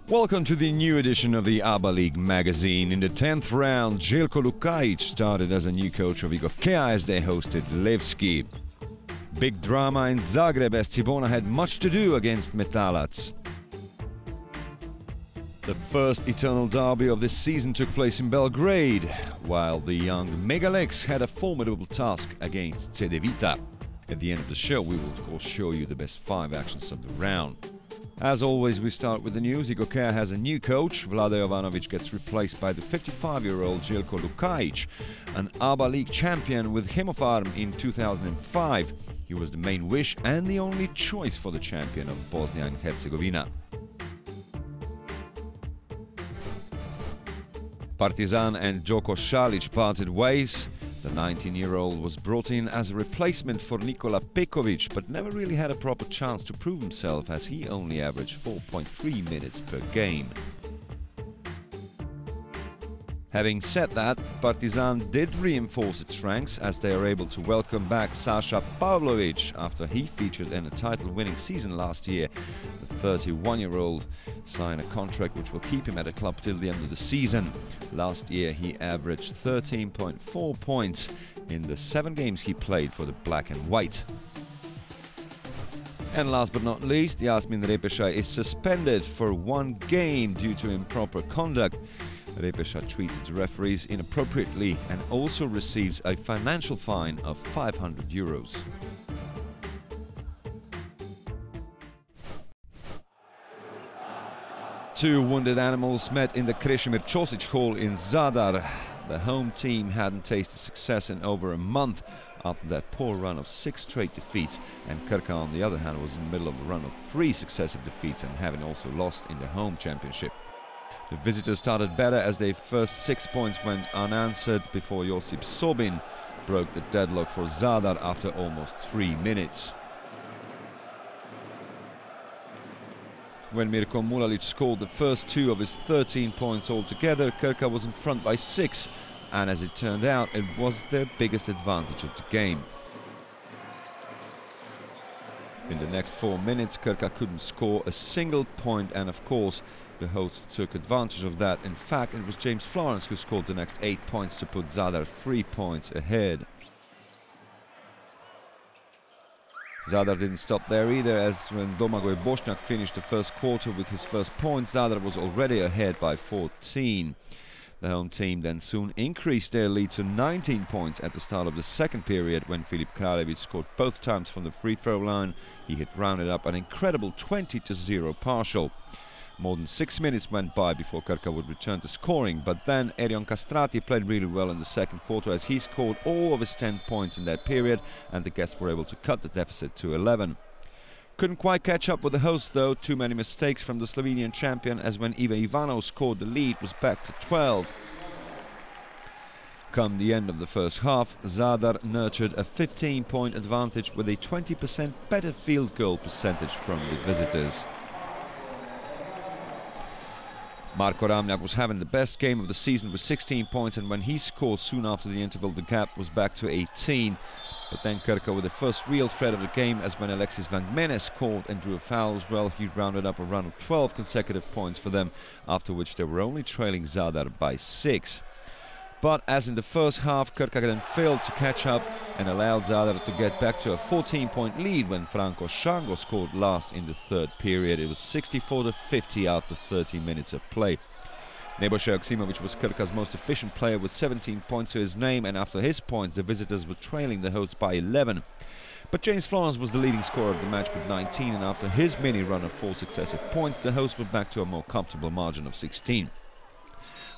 Welcome to the new edition of the ABA League magazine. In the 10th round, Željko Lukajic started as a new coach of Igokea as they hosted Levski. Big drama in Zagreb as Cibona had much to do against Metalac. The first eternal derby of this season took place in Belgrade, while the young Megalex had a formidable task against Cedevita. At the end of the show, we will of course show you the best 5 actions of the round. As always, we start with the news. Igokea has a new coach. Vlada Jovanovic gets replaced by the 55-year-old Željko Lukajic, an ABA League champion with Hemofarm in 2005. He was the main wish and the only choice for the champion of Bosnia and Herzegovina. Partizan and Joko Šalić parted ways. The 19-year-old was brought in as a replacement for Nikola Pekovic, but never really had a proper chance to prove himself as he only averaged 4.3 minutes per game. Having said that, Partizan did reinforce its ranks as they are able to welcome back Sasha Pavlovic after he featured in a title-winning season last year. The 31-year-old signed a contract which will keep him at the club till the end of the season. Last year he averaged 13.4 points in the 7 games he played for the Black and White. And last but not least, Jasmin Repeša is suspended for 1 game due to improper conduct. Repeša treated the referees inappropriately and also receives a financial fine of 500 euros. Two wounded animals met in the Krešimir Ćosić Hall in Zadar. The home team hadn't tasted success in over a month after that poor run of 6 straight defeats, and Krka on the other hand was in the middle of a run of 3 successive defeats and having also lost in the home championship. The visitors started better as their first 6 points went unanswered before Josip Sobin broke the deadlock for Zadar after almost 3 minutes. When Mirko Mulalic scored the first 2 of his 13 points altogether, Krka was in front by 6, and as it turned out, it was their biggest advantage of the game. In the next 4 minutes, Krka couldn't score a single point, and of course, the hosts took advantage of that. In fact, it was James Florence who scored the next 8 points to put Zadar 3 points ahead. Zadar didn't stop there either, as when Domagoj Bošnjak finished the first quarter with his first point, Zadar was already ahead by 14. The home team then soon increased their lead to 19 points at the start of the second period when Filip Kraljevic scored both times from the free throw line. He had rounded up an incredible 20-0 partial. More than 6 minutes went by before Krka would return to scoring, but then Erion Kastrati played really well in the second quarter as he scored all of his 10 points in that period, and the guests were able to cut the deficit to 11. Couldn't quite catch up with the hosts though. Too many mistakes from the Slovenian champion, as when Ive Ivanov scored, the lead was back to 12. Come the end of the first half, Zadar nurtured a 15-point advantage with a 20% better field goal percentage from the visitors. Marko Ramljak was having the best game of the season with 16 points, and when he scored soon after the interval, the gap was back to 18. But then Krka with the first real threat of the game, as when Alexis Van Gmenes scored and drew a foul as well, he rounded up a run of 12 consecutive points for them, after which they were only trailing Zadar by 6. But as in the first half, Krka then failed to catch up and allowed Zadar to get back to a 14-point lead when Franco Shango scored last in the third period. It was 64-50 after 30 minutes of play. Nebojša Joksimovic was Krka's most efficient player with 17 points to his name, and after his points, the visitors were trailing the hosts by 11. But James Florence was the leading scorer of the match with 19, and after his mini run of 4 successive points, the hosts were back to a more comfortable margin of 16.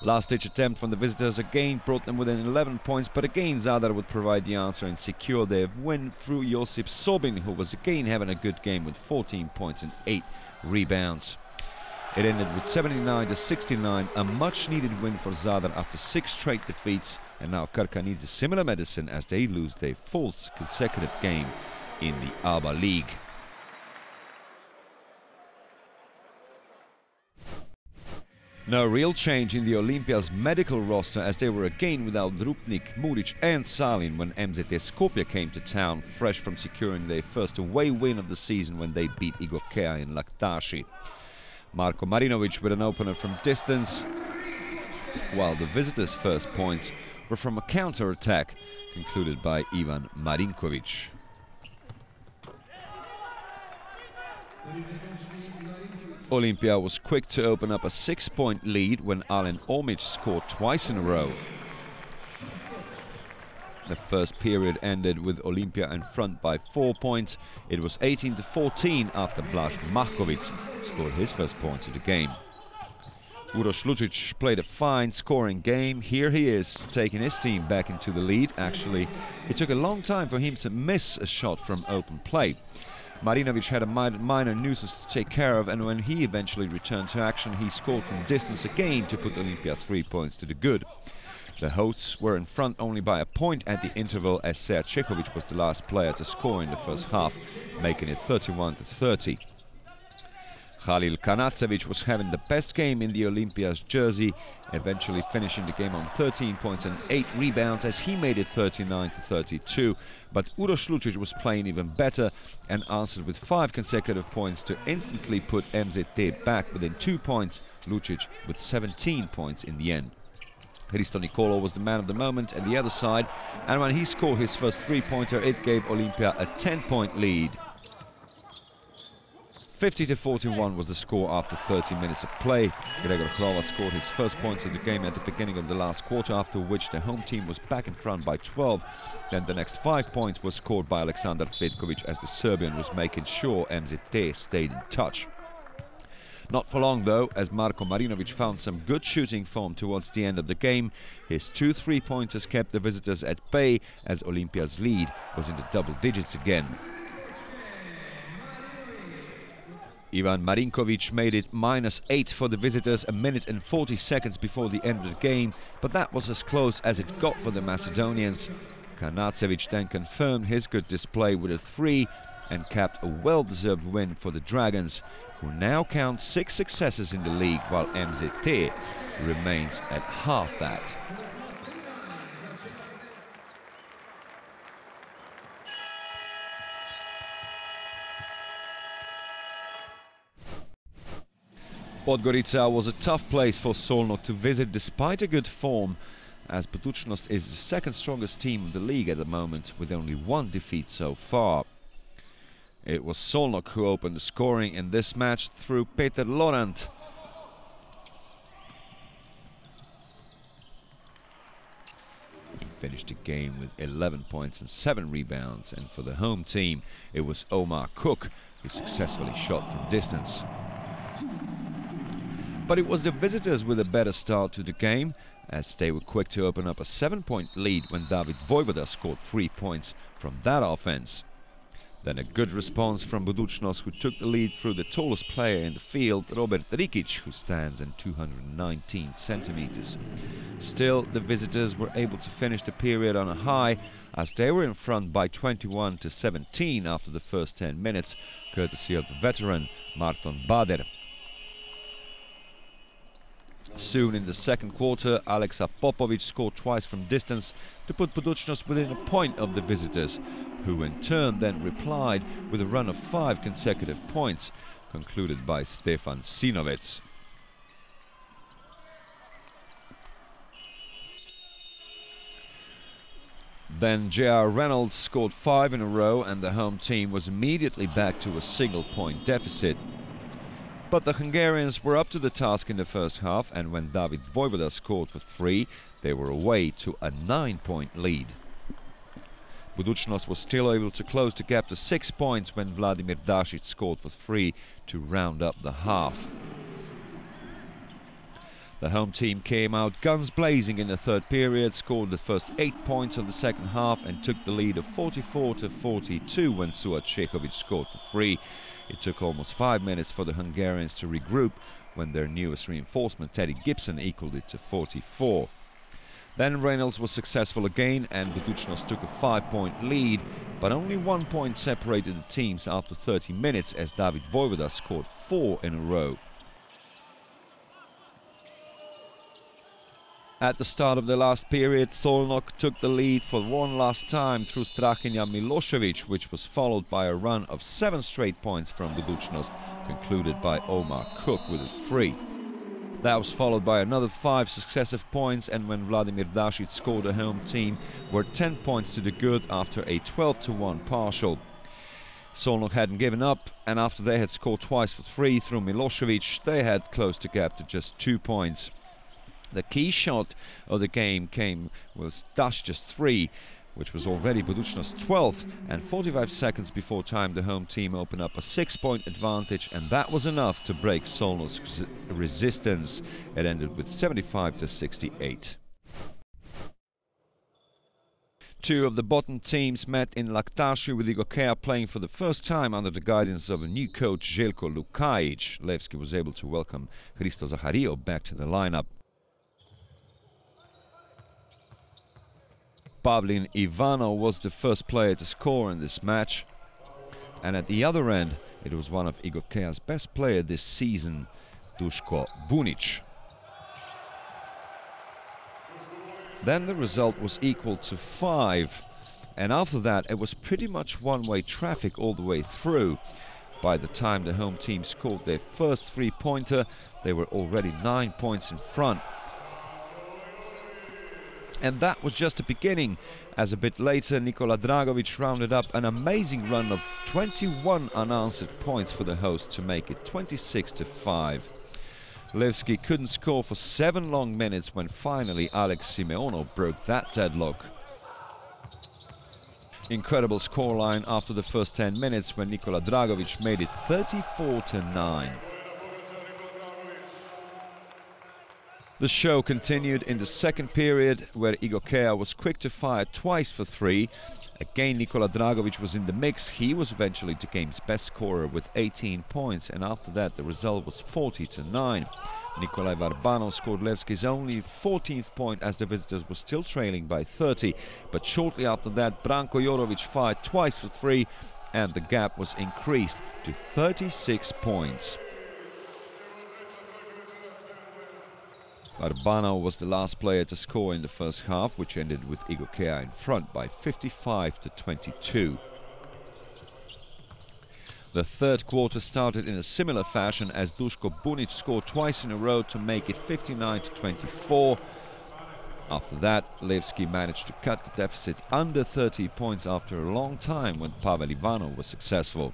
Last-ditch attempt from the visitors again brought them within 11 points, but again Zadar would provide the answer and secure their win through Josip Sobin, who was again having a good game with 14 points and 8 rebounds. It ended with 79-69, a much-needed win for Zadar after 6 straight defeats, and now Krka needs a similar medicine as they lose their 4th consecutive game in the ABA League. No real change in the Olympia's medical roster, as they were again without Drupnik, Muric and Salin when MZT Skopje came to town, fresh from securing their first away win of the season when they beat Igokea in Laktashi. Marko Marinovic with an opener from distance, while the visitors' first points were from a counter-attack concluded by Ivan Marinkovic. Olimpia was quick to open up a 6-point lead when Alen Omic scored twice in a row. The first period ended with Olimpia in front by 4 points. It was 18-14 after Blaž Mahkovic scored his first points of the game. Uroš Lučić played a fine scoring game. Here he is, taking his team back into the lead. Actually, it took a long time for him to miss a shot from open play. Marinovic had a minor nuisance to take care of, and when he eventually returned to action, he scored from distance again to put Olimpia 3 points to the good. The hosts were in front only by a point at the interval, as Sead Čehović was the last player to score in the first half, making it 31-30. Khalil Kanacevic was having the best game in the Olympia's jersey, eventually finishing the game on 13 points and 8 rebounds as he made it 39-32. But Uroš Lučić was playing even better and answered with 5 consecutive points to instantly put MZT back within 2 points, Lučić with 17 points in the end. Hristo Nikolo was the man of the moment at the other side, and when he scored his first 3-pointer, it gave Olimpia a 10-point lead. 50-41 was the score after 30 minutes of play. Gregor Hrova scored his first points of the game at the beginning of the last quarter, after which the home team was back in front by 12. Then the next 5 points were scored by Aleksandar Cvetkovic, as the Serbian was making sure MZT stayed in touch. Not for long though, as Marko Marinovic found some good shooting form towards the end of the game. His 2 3-pointers kept the visitors at bay, as Olympia's lead was in the double digits again. Ivan Marinkovic made it -8 for the visitors a minute and 40 seconds before the end of the game, but that was as close as it got for the Macedonians. Kanacevic then confirmed his good display with a 3 and capped a well-deserved win for the Dragons, who now count 6 successes in the league, while MZT remains at half that. Podgorica was a tough place for Solnok to visit despite a good form, as Budućnost is the second strongest team of the league at the moment, with only 1 defeat so far. It was Solnok who opened the scoring in this match through Peter Lorant. He finished the game with 11 points and 7 rebounds, and for the home team it was Omar Cook who successfully shot from distance. But it was the visitors with a better start to the game, as they were quick to open up a 7-point lead when David Vojvoda scored 3 points from that offense. Then a good response from Budućnost, who took the lead through the tallest player in the field, Robert Rikic, who stands in 219 centimeters. Still, the visitors were able to finish the period on a high, as they were in front by 21-17 after the first 10 minutes, courtesy of the veteran Marton Bader. Soon in the second quarter, Aleksa Popovic scored twice from distance to put Budućnost within a point of the visitors, who in turn then replied with a run of 5 consecutive points, concluded by Stefan Sinovic. Then J.R. Reynolds scored 5 in a row, and the home team was immediately back to a single-point deficit. But the Hungarians were up to the task in the first half, and when David Vojvoda scored for 3, they were away to a 9-point lead. Budućnost was still able to close the gap to 6 points when Vladimir Dašić scored for 3 to round up the half. The home team came out guns blazing in the third period, scored the first 8 points of the second half, and took the lead of 44-42 when Suat Čehović scored for 3. It took almost 5 minutes for the Hungarians to regroup when their newest reinforcement, Teddy Gibson, equaled it to 44. Then Reynolds was successful again, and Budućnost took a 5-point lead, but only 1 point separated the teams after 30 minutes, as David Vojvoda scored 4 in a row. At the start of the last period, Solnok took the lead for one last time through Strahinja Milosevic, which was followed by a run of 7 straight points from Budućnost, concluded by Omar Cook with a free. That was followed by another 5 successive points, and when Vladimir Dašić scored, the home team were 10 points to the good after a 12-1 partial. Solnok hadn't given up, and after they had scored twice for free through Milosevic, they had closed the gap to just 2 points. The key shot of the game came with Dašić's 3, which was already Budućnost's 12th, and 45 seconds before time the home team opened up a 6-point advantage, and that was enough to break Solnok's resistance. It ended with 75-68. Two of the bottom teams met in Laktaši, with Igokea playing for the first time under the guidance of a new coach Željko Lukajić. Levski was able to welcome Hristo Zahario back to the lineup. Pavlin Ivanov was the first player to score in this match, and at the other end it was one of Igokea's best players this season, Duško Bunić. Then the result was equal to 5, and after that it was pretty much one-way traffic all the way through. By the time the home team scored their first 3-pointer, they were already 9 points in front. And that was just the beginning, as a bit later Nikola Dragovic rounded up an amazing run of 21 unanswered points for the hosts to make it 26-5. Levski couldn't score for 7 long minutes when finally Alex Simeonov broke that deadlock. Incredible scoreline after the first 10 minutes when Nikola Dragovic made it 34-9. The show continued in the second period, where Igokea was quick to fire twice for 3. Again, Nikola Dragovic was in the mix. He was eventually the game's best scorer with 18 points, and after that the result was 40-9. Nikolai Varbanov scored Levski's only 14th point as the visitors were still trailing by 30, but shortly after that Branko Jorovic fired twice for 3, and the gap was increased to 36 points. Varbanov was the last player to score in the first half, which ended with Igokea in front by 55-22. The third quarter started in a similar fashion, as Duško Bunić scored twice in a row to make it 59-24. After that, Levski managed to cut the deficit under 30 points after a long time when Pavel Ivanov was successful.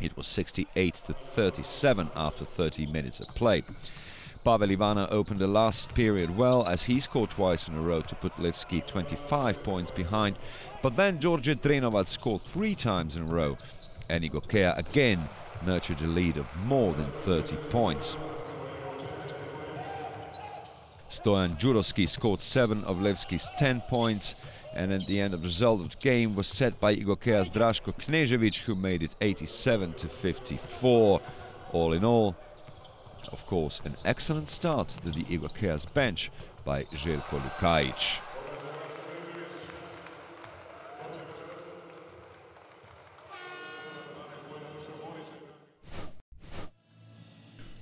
It was 68-37 after 30 minutes of play. Pavel Ivanov opened the last period well, as he scored twice in a row to put Levski 25 points behind, but then George Drenovac scored 3 times in a row, and Igokea again nurtured a lead of more than 30 points. Stojan Jurovski scored 7 of Levski's 10 points, and at the end of the result of the game was set by Igokea's Draško Knežević, who made it 87-54. All in all, of course, an excellent start to the Igokea's bench by Željko Lukajić.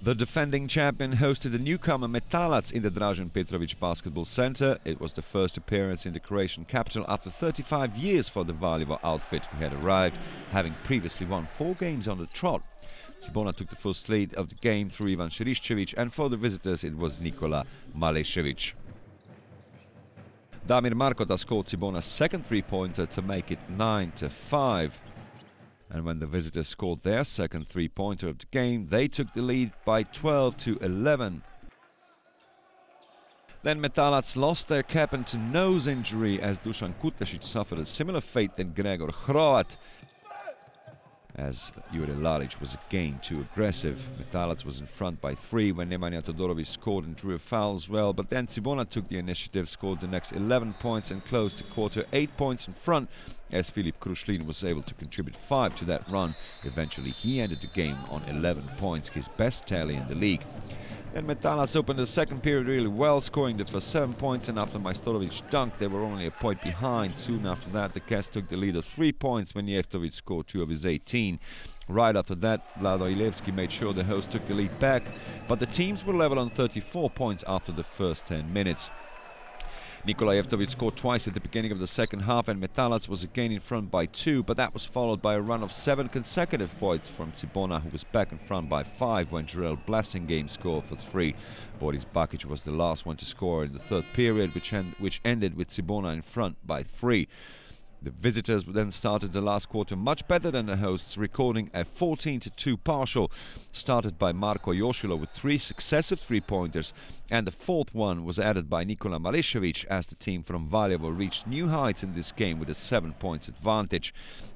The defending champion hosted a newcomer Metalac in the Dražen Petrović Basketball Center. It was the first appearance in the Croatian capital after 35 years for the Valjevo outfit, who had arrived, having previously won 4 games on the trot. Cibona took the first lead of the game through Ivan Širiščević, and for the visitors it was Nikola Malešević. Damir Markota scored Cibona's second 3-pointer to make it 9-5. And when the visitors scored their second 3-pointer of the game, they took the lead by 12-11. Then Metalac lost their captain to nose injury, as Dušan Kutlešić suffered a similar fate than Gregor Hrovat, as Jure Lalic was again too aggressive. Metalac was in front by 3 when Nemanja Todorovic scored and drew a foul as well, but then Cibona took the initiative, scored the next 11 points and closed the quarter 8 points in front, as Filip Krušlin was able to contribute 5 to that run. Eventually he ended the game on 11 points, his best tally in the league. Then Metalac opened the second period really well, scoring the first 7 points, and after Majstorovic dunked, they were only a point behind. Soon after that, the Cats took the lead of 3 points when Jeftovic scored 2 of his 18. Right after that, Vlado Ilevski made sure the hosts took the lead back, but the teams were level on 34 points after the first 10 minutes. Nikola Jeftovic scored twice at the beginning of the second half, and Metalac was again in front by 2, but that was followed by a run of 7 consecutive points from Cibona, who was back in front by 5 when Jarel Blasingame scored for 3. Boris Bakic was the last one to score in the third period, which ended with Cibona in front by 3. The visitors then started the last quarter much better than the hosts, recording a 14-2 partial, started by Marko Joshilo with 3 successive three-pointers, and the fourth one was added by Nikola Mališević as the team from Valjevo reached new heights in this game with a 7 points advantage.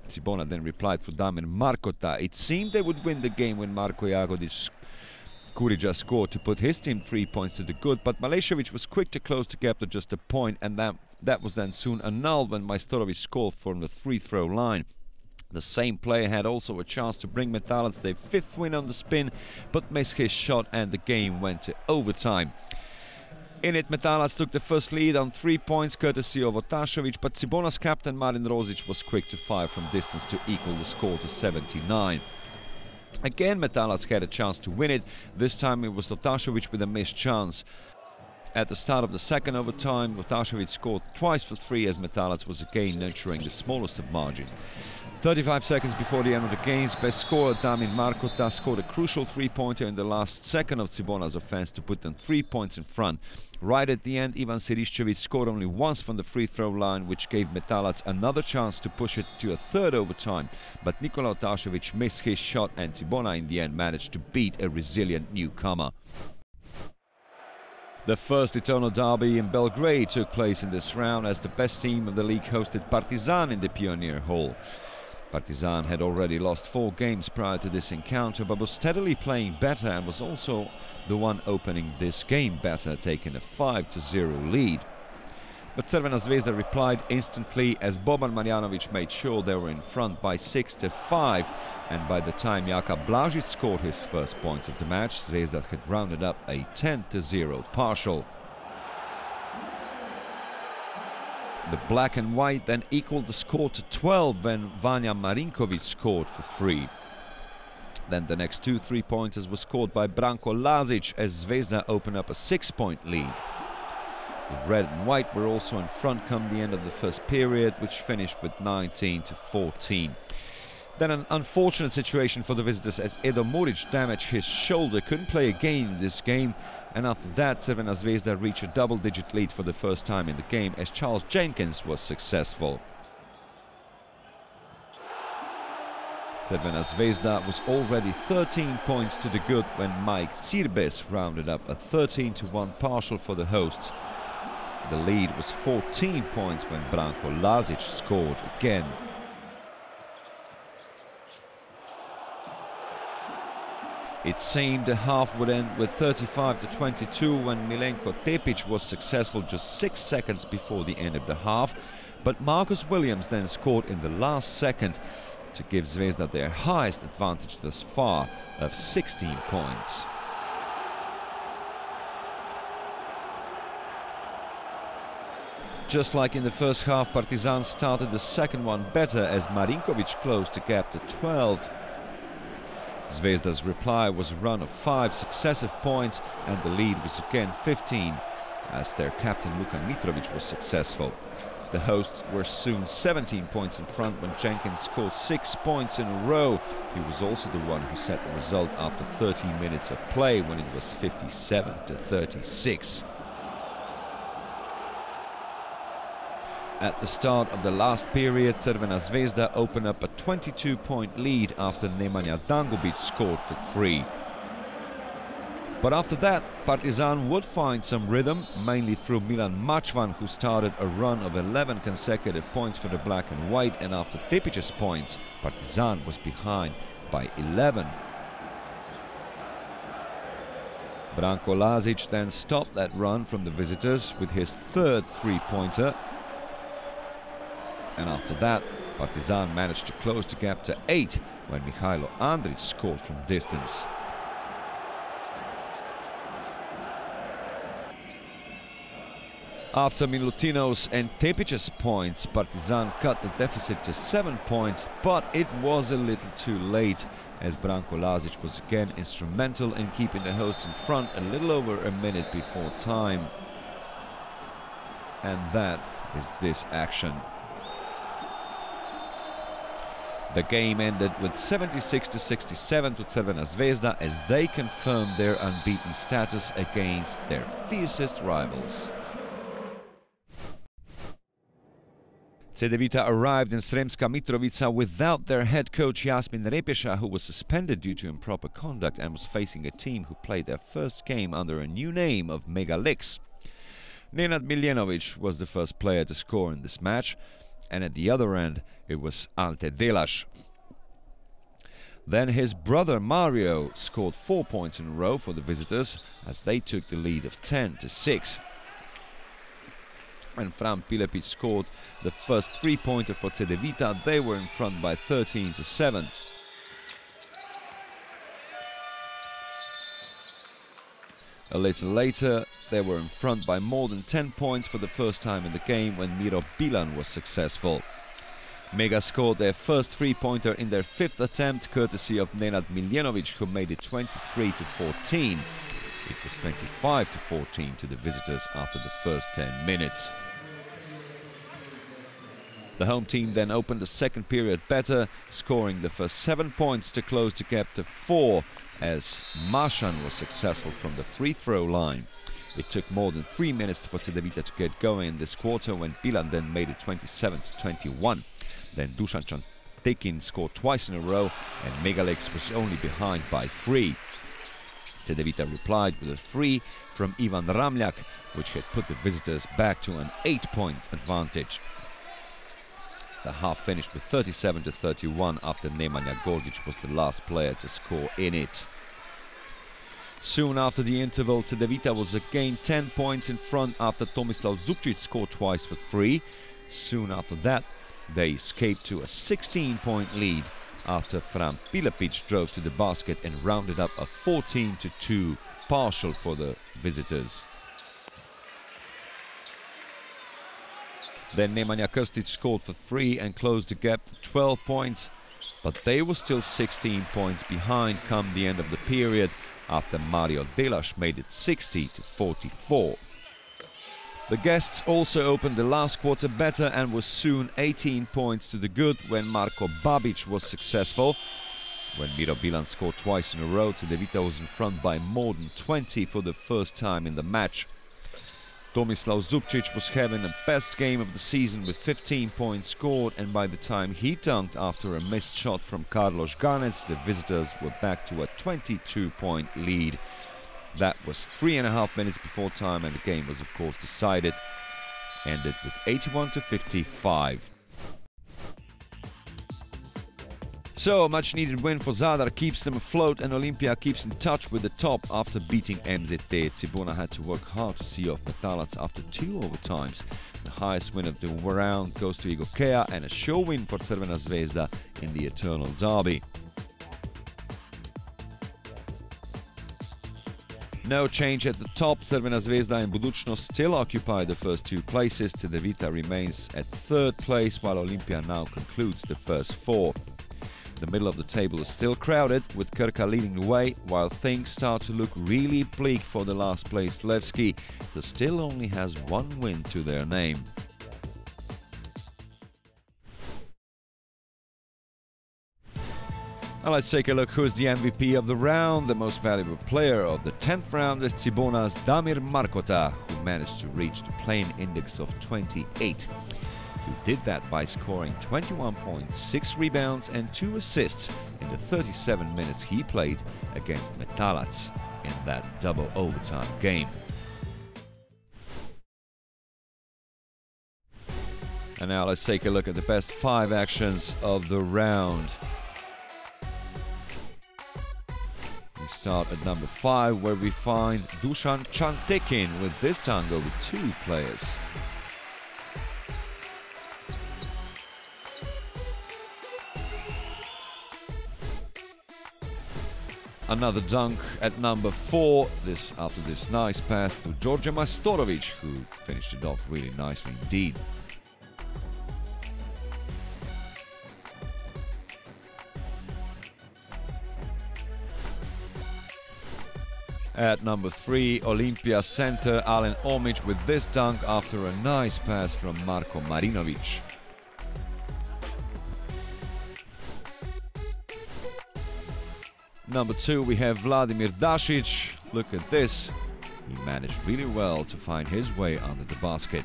Cibona then replied for Damir Markota. It seemed they would win the game when Marko Jagodic Kurija scored to put his team 3 points to the good, but Mališević was quick to close the gap to just a point, and that was then soon annulled when Majstorovic scored from the free-throw line. The same player had also a chance to bring Metalac their 5th win on the spin, but missed his shot and the game went to overtime. In it, Metalac took the first lead on 3 points courtesy of Otašević, but Cibona's captain Marin Rozic was quick to fire from distance to equal the score to 79. Again, Metalac had a chance to win it. This time it was Otašević with a missed chance. At the start of the second overtime, Otašević scored twice for 3 as Metalac was again nurturing the smallest margin. 35 seconds before the end of the game's best scorer Damir Markota scored a crucial 3-pointer in the last second of Cibona's offense to put them 3 points in front. Right at the end, Ivan Siriščević scored only once from the free-throw line, which gave Metalac another chance to push it to a third overtime. But Nikola Otašević missed his shot, and Cibona in the end managed to beat a resilient newcomer. The first Eternal Derby in Belgrade took place in this round as the best team of the league hosted Partizan in the Pioneer Hall. Partizan had already lost 4 games prior to this encounter, but was steadily playing better and was also the one opening this game better, taking a 5-0 lead. But Crvena Zvezda replied instantly as Boban Marjanović made sure they were in front by 6-5, and by the time Jaka Blažić scored his first points of the match, Zvezda had rounded up a 10-0 partial. The black and white then equaled the score to 12 when Vanja Marinković scored for 3. Then the next 2 3-pointers were scored by Branko Lazić as Zvezda opened up a 6-point lead. The red and white were also in front come the end of the first period, which finished with 19-14. Then an unfortunate situation for the visitors as Edo Murić damaged his shoulder, couldn't play again in this game, and after that Crvena Zvezda reached a double-digit lead for the first time in the game as Charles Jenkins was successful. Crvena Zvezda was already 13 points to the good when Mike Cirbes rounded up a 13-1 partial for the hosts. The lead was 14 points when Branko Lazić scored again. It seemed the half would end with 35-22 when Milenko Tepic was successful just 6 seconds before the end of the half, but Marcus Williams then scored in the last second to give Zvezda their highest advantage thus far of 16 points. Just like in the first half, Partizan started the second one better as Marinković closed the gap to 12. Zvezda's reply was a run of 5 successive points, and the lead was again 15 as their captain Luka Mitrovic was successful. The hosts were soon 17 points in front when Jenkins scored 6 points in a row. He was also the one who set the result after 13 minutes of play when it was 57-36. At the start of the last period, Crvena Zvezda opened up a 22-point lead after Nemanja Dangubić scored for 3. But after that, Partizan would find some rhythm, mainly through Milan Mačvan, who started a run of 11 consecutive points for the black and white, and after Tepic's points, Partizan was behind by 11. Branko Lazić then stopped that run from the visitors with his third three-pointer. And after that, Partizan managed to close the gap to 8 when Mihailo Andrić scored from distance. After Milutino's and Tepic's points, Partizan cut the deficit to 7 points, but it was a little too late, as Branko Lazic was again instrumental in keeping the hosts in front a little over a minute before time. And that is this action. The game ended with 76-67 to Crvena Zvezda as they confirmed their unbeaten status against their fiercest rivals. Cedevita arrived in Sremska Mitrovica without their head coach Jasmin Repesha, who was suspended due to improper conduct and was facing a team who played their first game under a new name of Mega Licks. Nenad Miljenovic was the first player to score in this match, and at the other end it was Ante Delaš. Then his brother Mario scored 4 points in a row for the visitors as they took the lead of 10-6. And Fran Pilepic scored the first 3-pointer for Cedevita. They were in front by 13-7. A little later, they were in front by more than 10 points for the first time in the game when Miro Bilan was successful. Mega scored their first 3-pointer in their 5th attempt, courtesy of Nenad Miljenovic, who made it 23-14. It was 25-14 to the visitors after the first 10 minutes. The home team then opened the second period better, scoring the first 7 points to close the gap to 4, as Maršan was successful from the free-throw line. It took more than 3 minutes for Cedevita to get going in this quarter when Bilan then made it 27-21. Then Dusan Cantekin scored twice in a row and Megalex was only behind by 3. Cedevita replied with a 3 from Ivan Ramljak, which had put the visitors back to an 8-point advantage. The half finished with 37-31 after Nemanja Gorgic was the last player to score in it. Soon after the interval, Cedevita was again 10 points in front after Tomislav Zupčić scored twice for 3. Soon after that, they escaped to a 16-point lead after Fran Pilepic drove to the basket and rounded up a 14-2 partial for the visitors. Then Nemanja Krstic scored for 3 and closed the gap to 12 points, but they were still 16 points behind come the end of the period after Mario Delaš made it 60-44. The guests also opened the last quarter better and was soon 18 points to the good when Marko Babic was successful. When Miro Bilan scored twice in a row, Cedevita was in front by more than 20 for the first time in the match. Tomislav Zupčić was having the best game of the season with 15 points scored, and by the time he dunked after a missed shot from Carlos Ganec, the visitors were back to a 22-point lead. That was 3.5 minutes before time, and the game was of course decided. Ended with 81-55. So, much needed win for Zadar keeps them afloat, and Olimpija keeps in touch with the top after beating MZT. Cibona had to work hard to see off Metalac after 2 overtimes. The highest win of the round goes to Igokea, and a show win for Crvena Zvezda in the Eternal Derby. No change at the top. Crvena Zvezda and Budućnost still occupy the first 2 places. Cedevita remains at 3rd place, while Olimpija now concludes the first 4. The middle of the table is still crowded, with Krka leading the way, while things start to look really bleak for the last place Levski, who still only has 1 win to their name. Now let's take a look who's the MVP of the round. The most valuable player of the 10th round is Cibona's Damir Markota, who managed to reach the playing index of 28. He did that by scoring 21 points, 6 rebounds and 2 assists in the 37 minutes he played against Metalac in that double overtime game. And now let's take a look at the best 5 actions of the round. We start at number 5, where we find Dusan Cantekin with this tango with 2 players. another dunk at number 4. This after this nice pass to Đorđe Majstorović, who finished it off really nicely indeed. At number 3, Olympia center Alen Omić with this dunk after a nice pass from Marko Marinović. Number 2, we have Vladimir Dašić. Look at this. He managed really well to find his way under the basket.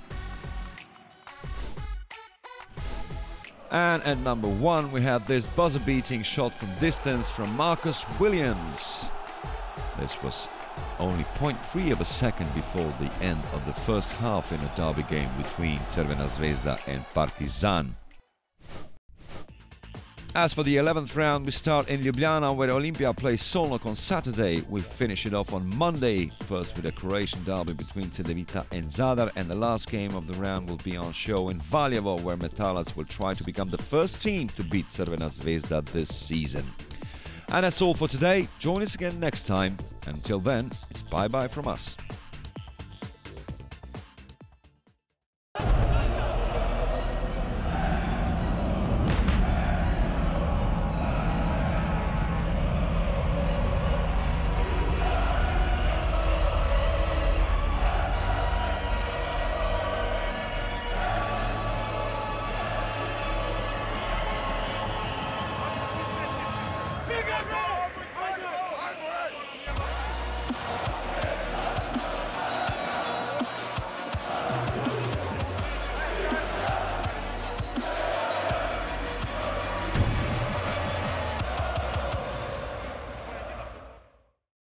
And at number 1, we have this buzzer-beating shot from distance from Marcus Williams. This was only 0.3 of a second before the end of the first half in a derby game between Crvena Zvezda and Partizan. As for the 11th round, we start in Ljubljana, where Olympia plays Solnok on Saturday. We'll finish it off on Monday, first with a Croatian derby between Cedevita and Zadar, and the last game of the round will be on show in Valjevo, where Metalac will try to become the first team to beat Crvena Zvezda this season. And that's all for today. Join us again next time. Until then, it's bye-bye from us. Liga!